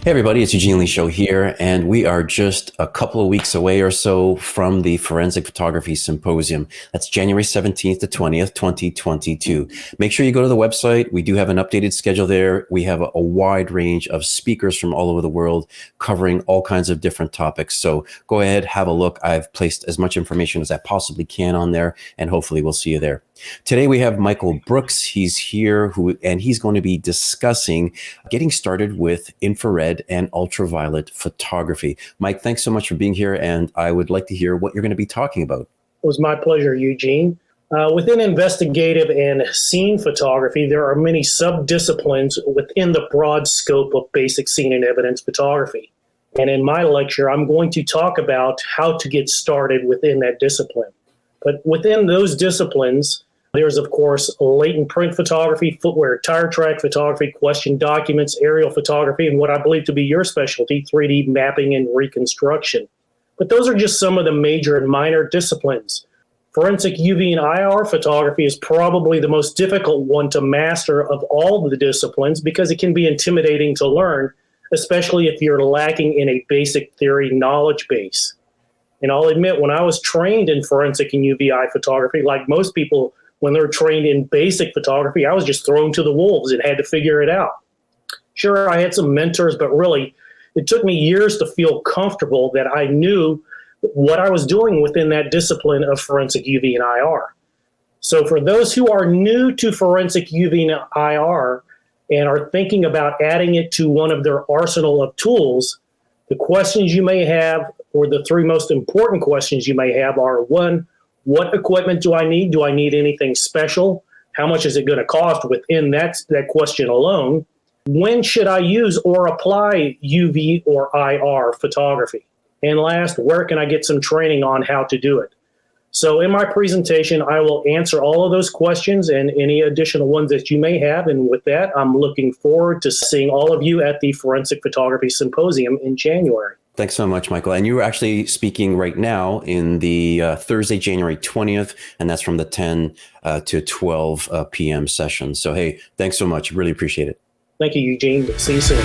Hey everybody, it's Eugene Lee Show here, and we are just a couple of weeks away or so from the Forensic Photography Symposium. That's January 17th to 20th, 2022. Make sure you go to the website. We do have an updated schedule there. We have a wide range of speakers from all over the world covering all kinds of different topics. So go ahead, have a look. I've placed as much information as I possibly can on there, and hopefully we'll see you there. Today we have Michael Brooks. He's here and he's going to be discussing getting started with infrared and ultraviolet photography. Mike, thanks so much for being here, and I would like to hear what you're going to be talking about. It was my pleasure, Eugene. Within investigative and scene photography, there are many sub-disciplines within the broad scope of basic scene and evidence photography. And in my lecture, I'm going to talk about how to get started within that discipline. But within those disciplines, there's, of course, latent print photography, footwear, tire track photography, question documents, aerial photography, and what I believe to be your specialty, 3D mapping and reconstruction. But those are just some of the major and minor disciplines. Forensic UV and IR photography is probably the most difficult one to master of all of the disciplines because it can be intimidating to learn, especially if you're lacking in a basic theory knowledge base. And I'll admit, when I was trained in forensic and UVI photography, like most people, when they're trained in basic photography, I was just thrown to the wolves and had to figure it out. Sure, I had some mentors, but really, it took me years to feel comfortable that I knew what I was doing within that discipline of forensic UV and IR. So for those who are new to forensic UV and IR and are thinking about adding it to one of their arsenal of tools, the questions you may have, or the three most important questions you may have are, one, what equipment do I need? Do I need anything special? How much is it going to cost within that question alone? When should I use or apply UV or IR photography? And last, where can I get some training on how to do it? So in my presentation, I will answer all of those questions and any additional ones that you may have. And with that, I'm looking forward to seeing all of you at the Forensic Photography Symposium in January. Thanks so much, Michael. And you're actually speaking right now in the Thursday, January 20th, and that's from the 10 to 12 p.m. session. So, hey, thanks so much. Really appreciate it. Thank you, Eugene. See you soon.